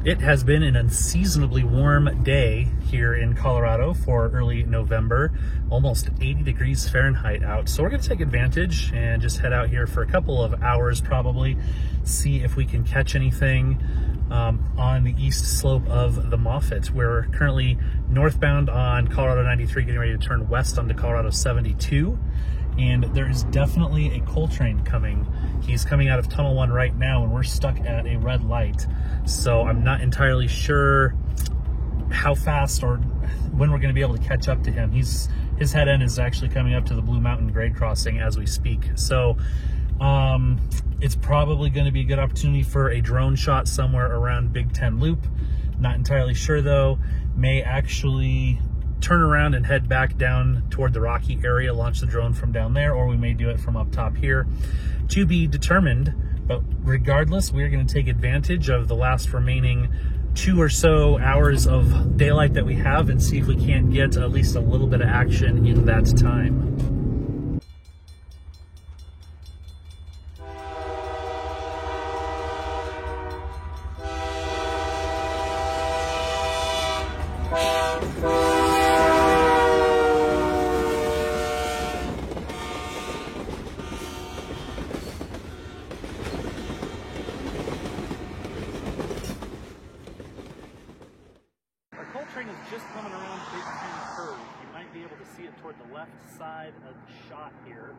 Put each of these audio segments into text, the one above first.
It has been an unseasonably warm day here in Colorado for early November, almost 80 degrees Fahrenheit out. So we're going to take advantage and just head out here for a couple of hours probably, see if we can catch anything on the east slope of the Moffat. We're currently northbound on Colorado 93, getting ready to turn west onto Colorado 72. And there is definitely a coal train coming. He's coming out of Tunnel 1 right now, and we're stuck at a red light. So I'm not entirely sure how fast or when we're going to be able to catch up to him. His head end is actually coming up to the Blue Mountain grade crossing as we speak. So it's probably going to be a good opportunity for a drone shot somewhere around Big Ten Loop. Not entirely sure though. May actually turn around and head back down toward the Rocky area, launch the drone from down there, or we may do it from up top here. To be determined, but regardless, we're going to take advantage of the last remaining 2 or so hours of daylight that we have and see if we can't get at least a little bit of action in that time. Train is just coming around Big Ten curve. You might be able to see it toward the left side of the shot here.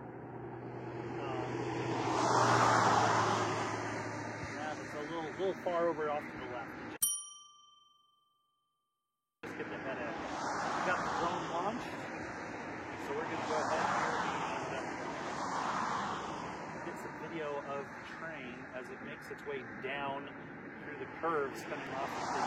Yeah, it's a little far over off to the left. Just get the head in. We got the drone launched, so we're going to go ahead here and get some video of the train as it makes its way down through the curves coming off of the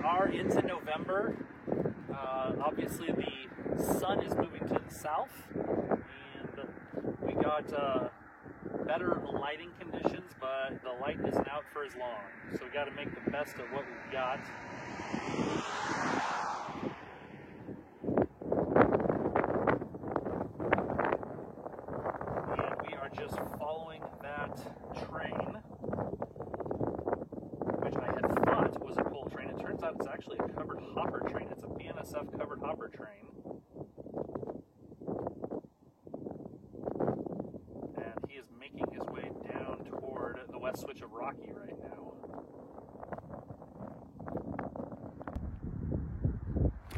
are into November. Obviously the sun is moving to the south and we got better lighting conditions, but the light isn't out for as long. So we got to make the best of what we've got. And we are just following that train, which I had thought was a coal train. It turns out it's actually a covered hopper train. It's a BNSF covered hopper train. And he is making his way down toward the west switch of Rocky right now.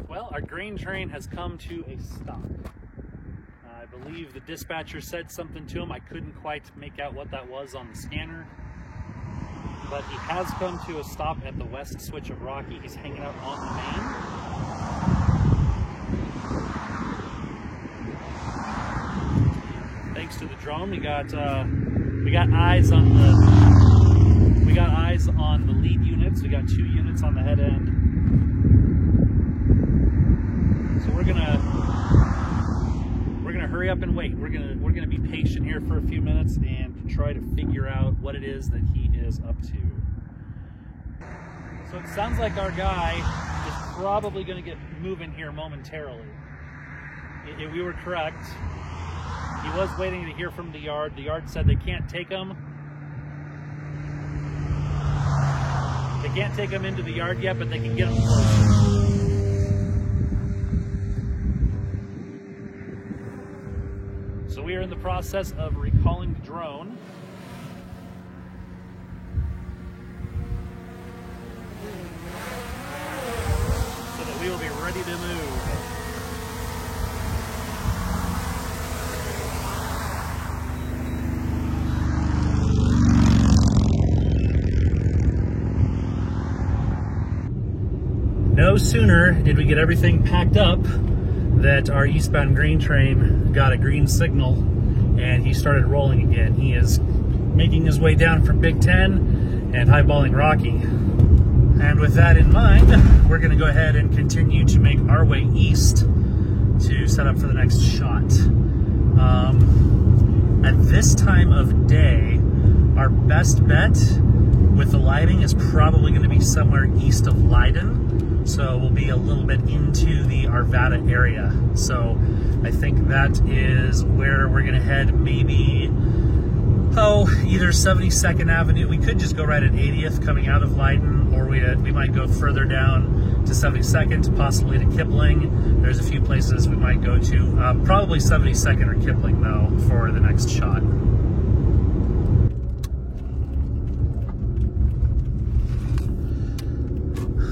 Well, our grain train has come to a stop. I believe the dispatcher said something to him. I couldn't quite make out what that was on the scanner. But he has come to a stop at the west switch of Rocky. He's hanging out on the main. Thanks to the drone, we got eyes on the lead units. We got 2 units on the head end. So we're gonna hurry up and wait. We're gonna be patient here for a few minutes and try to figure out what it is that he is up to. So it sounds like our guy is probably going to get moving here momentarily. We were correct. He was waiting to hear from the yard. The yard said they can't take him. They can't take him into the yard yet, but they can get him close. So we are in the process of recalling the drone. So that we will be ready to move. No sooner did we get everything packed up that our eastbound grain train got a green signal and he started rolling again. He is making his way down from Big Ten and highballing Rocky. And with that in mind, we're going to go ahead and continue to make our way east to set up for the next shot. At this time of day, our best bet with the lighting is probably going to be somewhere east of Leiden. So we'll be a little bit into the Arvada area. So I think that is where we're going to head, maybe, either 72nd Avenue. We could just go right at 80th coming out of Leiden, or we might go further down to 72nd, possibly to Kipling. There's a few places we might go to. Probably 72nd or Kipling, though, for the next shot.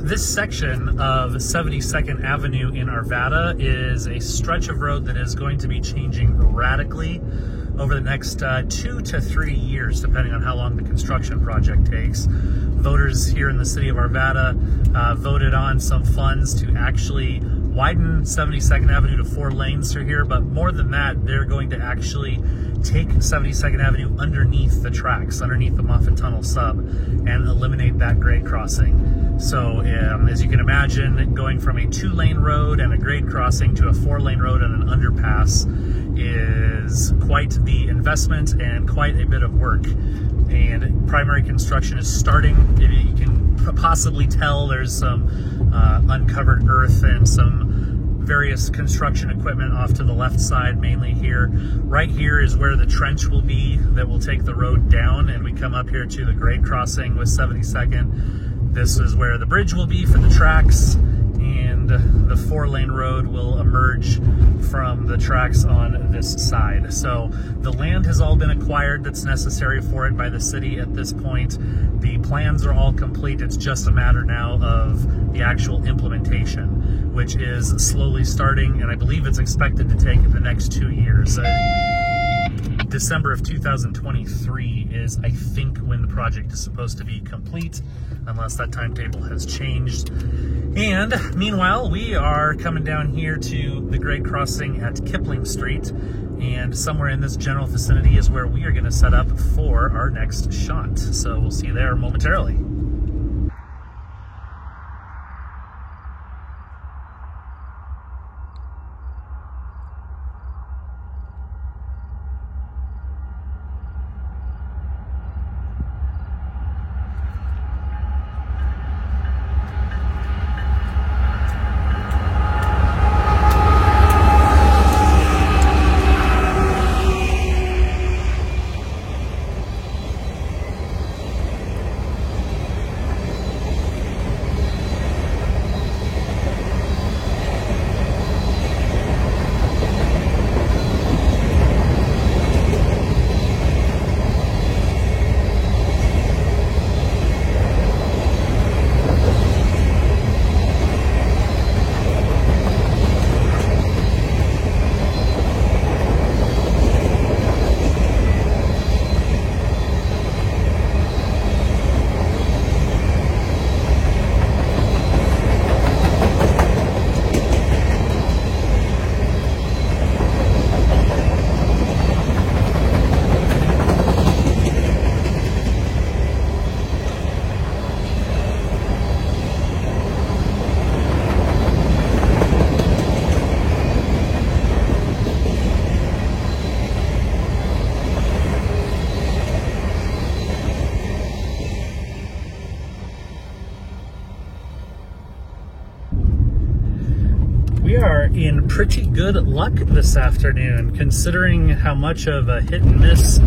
This section of 72nd Avenue in Arvada is a stretch of road that is going to be changing radically over the next 2 to 3 years, depending on how long the construction project takes. Voters here in the city of Arvada voted on some funds to actually widen 72nd Avenue to 4 lanes through here, but more than that, they're going to actually take 72nd Avenue underneath the tracks, underneath the Moffett Tunnel sub, and eliminate that grade crossing. So as you can imagine, going from a 2-lane road and a grade crossing to a 4-lane road and an underpass is quite the investment and quite a bit of work. And primary construction is starting. You can possibly tell there's some uncovered earth and some various construction equipment off to the left side, mainly here. Right here is where the trench will be that will take the road down, and we come up here to the grade crossing with 72nd. This is where the bridge will be for the tracks, and the 4-lane road will emerge from the tracks on this side. So the land has all been acquired that's necessary for it by the city at this point. The plans are all complete. It's just a matter now of the actual implementation, which is slowly starting, and I believe it's expected to take the next 2 years. December of 2023 is, I think, when the project is supposed to be complete, unless that timetable has changed. And meanwhile, we are coming down here to the grade crossing at Kipling Street, and somewhere in this general vicinity is where we are going to set up for our next shot. So we'll see you there momentarily. In pretty good luck this afternoon, considering how much of a hit and miss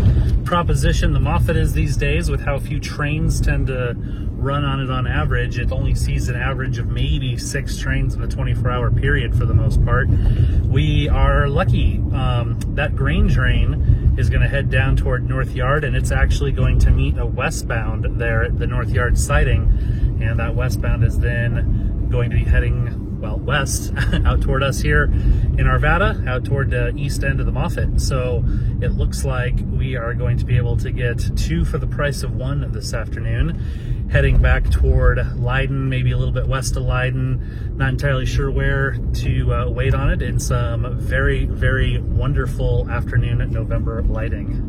proposition the Moffett is these days, with how few trains tend to run on it on average. It only sees an average of maybe 6 trains in a 24-hour period for the most part. We are lucky. That grain train is going to head down toward North Yard, and it's actually going to meet a westbound there at the North Yard siding, and that westbound is then going to be heading, well, west out toward us here in Arvada, out toward the east end of the Moffett. So it looks like we are going to be able to get 2 for the price of 1 this afternoon. heading back toward Leyden, maybe a little bit west of Leyden. Not entirely sure where to wait on it in some very, very wonderful afternoon November lighting.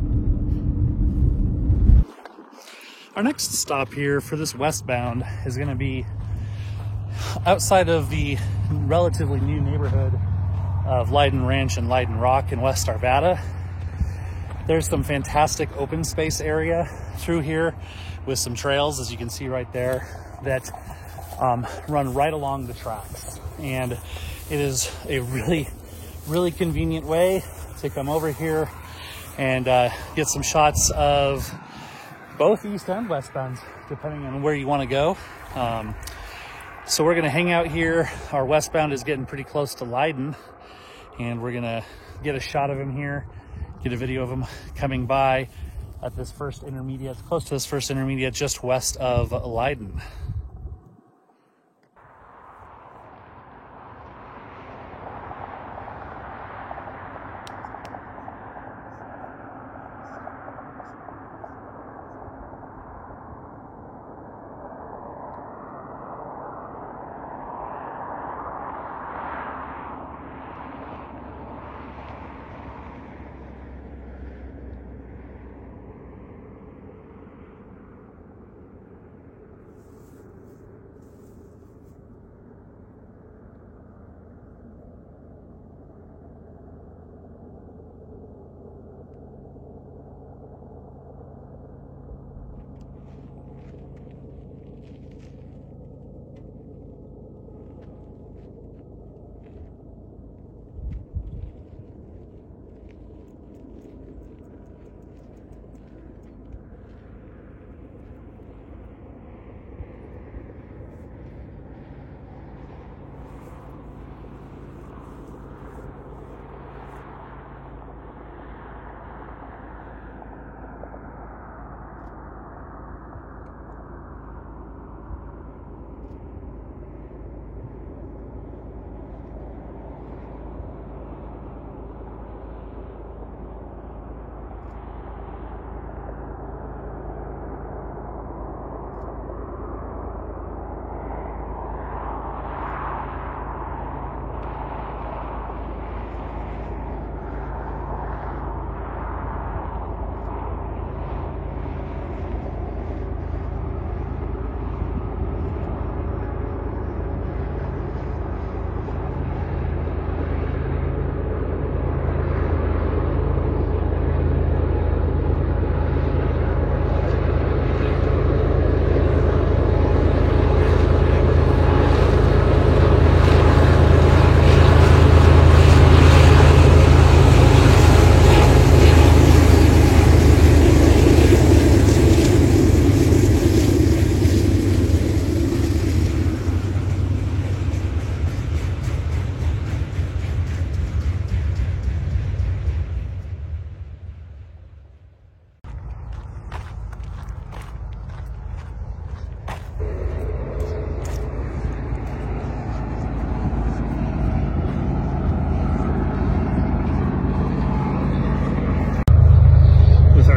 Our next stop here for this westbound is going to be outside of the relatively new neighborhood of Leyden Ranch and Leyden Rock in West Arvada. There's some fantastic open space area through here with some trails, as you can see right there, that run right along the tracks. And it is a really, really convenient way to come over here and get some shots of both east and westbound, depending on where you want to go. So we're going to hang out here. Our westbound is getting pretty close to Leyden, and we're going to get a shot of him here, get a video of him coming by at this first intermediate, close to this first intermediate just west of Leyden.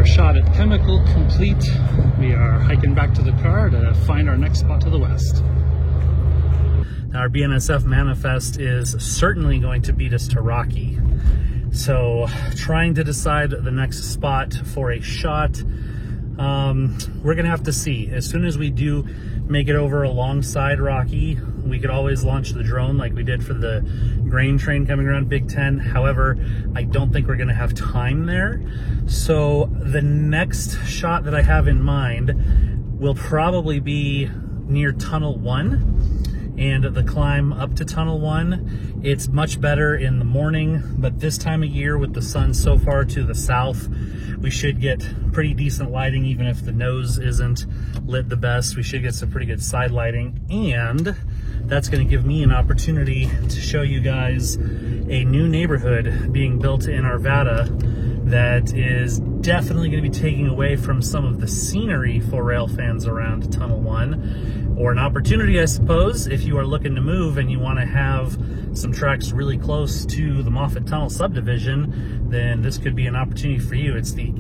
Shot at Chemical complete. We are hiking back to the car to find our next spot to the west. Now, our BNSF manifest is certainly going to beat us to Rocky. So trying to decide the next spot for a shot, we're gonna have to see. As soon as we do make it over alongside Rocky, we could always launch the drone like we did for the grain train coming around Big Ten. However, I don't think we're gonna have time there. So the next shot that I have in mind will probably be near Tunnel 1 and the climb up to Tunnel 1. It's much better in the morning, but this time of year with the sun so far to the south, we should get pretty decent lighting. Even if the nose isn't lit the best, we should get some pretty good side lighting, and that's going to give me an opportunity to show you guys a new neighborhood being built in Arvada that is definitely going to be taking away from some of the scenery for rail fans around Tunnel 1, or an opportunity, I suppose, if you are looking to move and you want to have some tracks really close to the Moffett Tunnel subdivision, then this could be an opportunity for you. It's the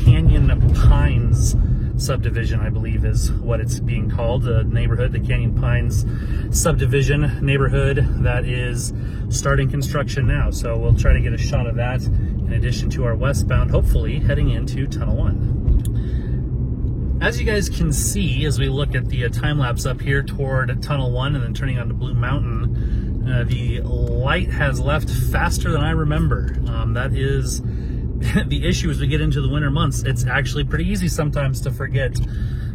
Canyon Pines subdivision, I believe is what it's being called. The neighborhood, the Canyon Pines subdivision neighborhood, that is starting construction now. So we'll try to get a shot of that in addition to our westbound, hopefully heading into Tunnel 1. As you guys can see, as we look at the time lapse up here toward Tunnel 1 and then turning onto Blue Mountain, the light has left faster than I remember. That is the issue as we get into the winter months. It's actually pretty easy sometimes to forget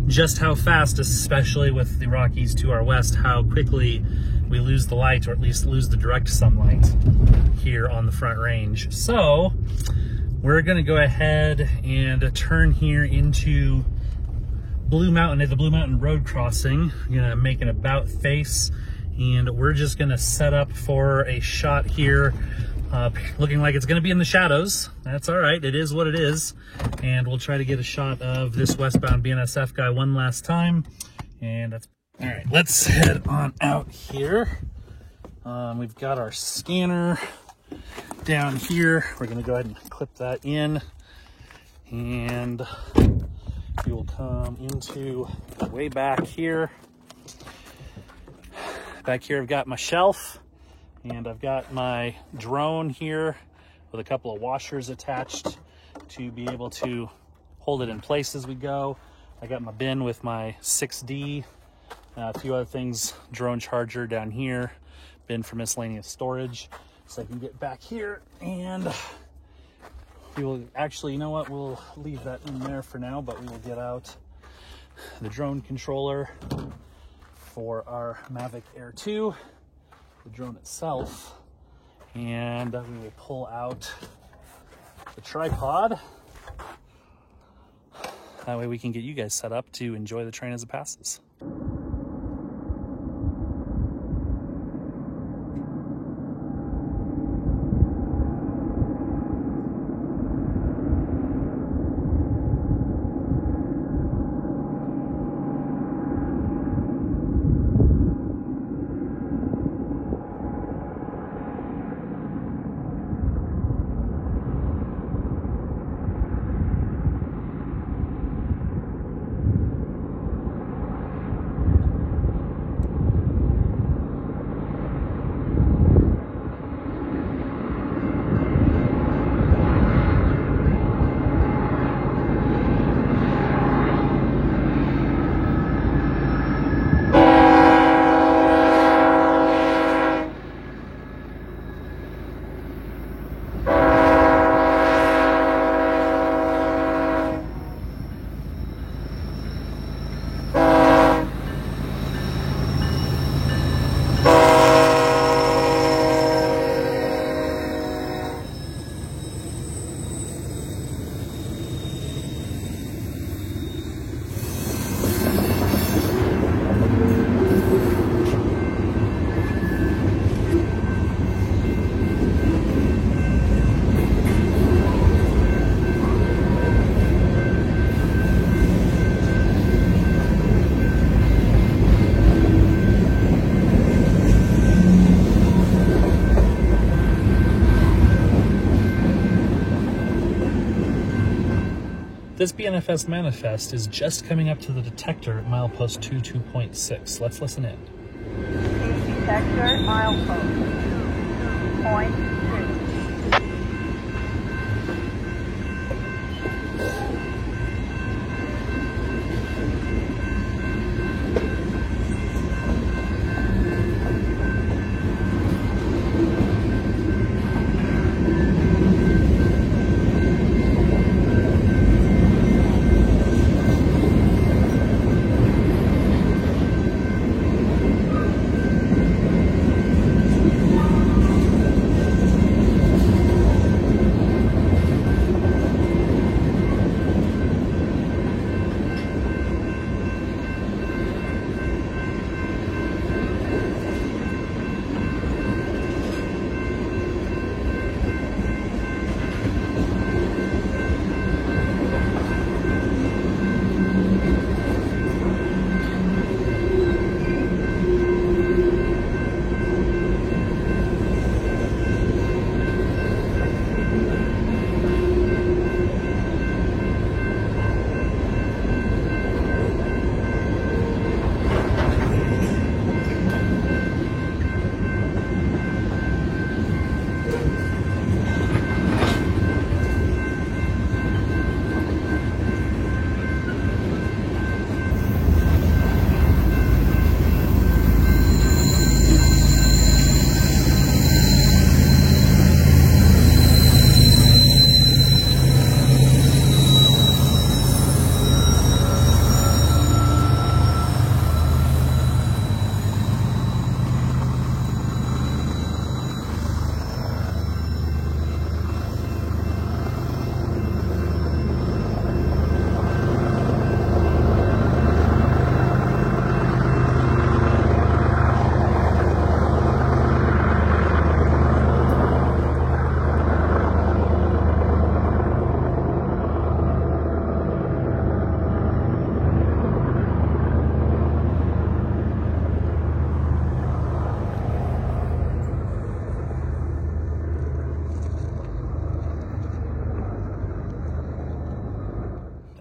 just how fast, especially with the Rockies to our west, how quickly we lose the light, or at least lose the direct sunlight here on the Front Range. So we're gonna go ahead and turn here into Blue Mountain at the Blue Mountain Road crossing. I'm gonna make an about face, and we're just gonna set up for a shot here. Looking like it's gonna be in the shadows. That's all right, it is what it is. And we'll try to get a shot of this westbound BNSF guy one last time. And that's, all right, let's head on out here. We've got our scanner down here. We're gonna go ahead and clip that in. And we will come into way back here. Back here I've got my shelf, and I've got my drone here with a couple of washers attached to be able to hold it in place as we go. I got my bin with my 6D, a few other things, drone charger down here, bin for miscellaneous storage. So I can get back here, and we will actually, you know what, we'll leave that in there for now, but we will get out the drone controller for our Mavic Air 2, the drone itself, and we will pull out the tripod. That way we can get you guys set up to enjoy the train as it passes. This BNFS manifest is just coming up to the detector at milepost 22.6. Let's listen in. Detector, milepost 2.6.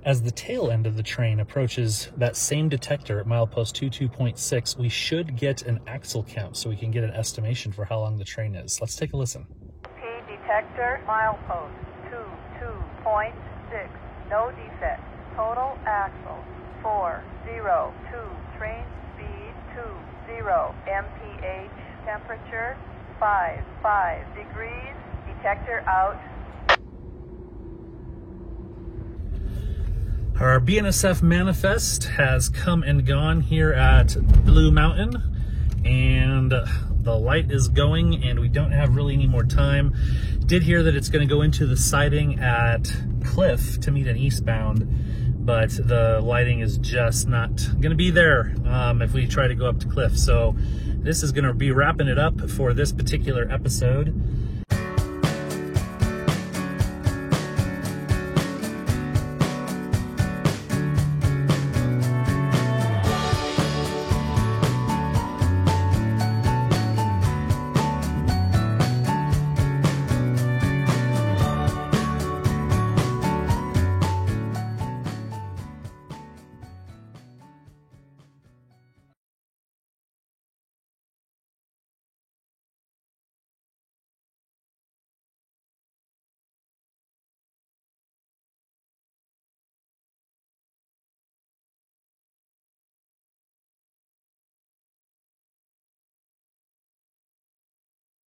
As the tail end of the train approaches that same detector at milepost 22.6, we should get an axle count so we can get an estimation for how long the train is. Let's take a listen. P detector, milepost 22.6, no defect. Total axle 402, train speed 20, mph, temperature 5 degrees, detector out. Our BNSF manifest has come and gone here at Blue Mountain, and the light is going, and we don't have really any more time. Did hear that it's going to go into the siding at Cliff to meet an eastbound, but the lighting is just not going to be there if we try to go up to Cliff. So this is going to be wrapping it up for this particular episode.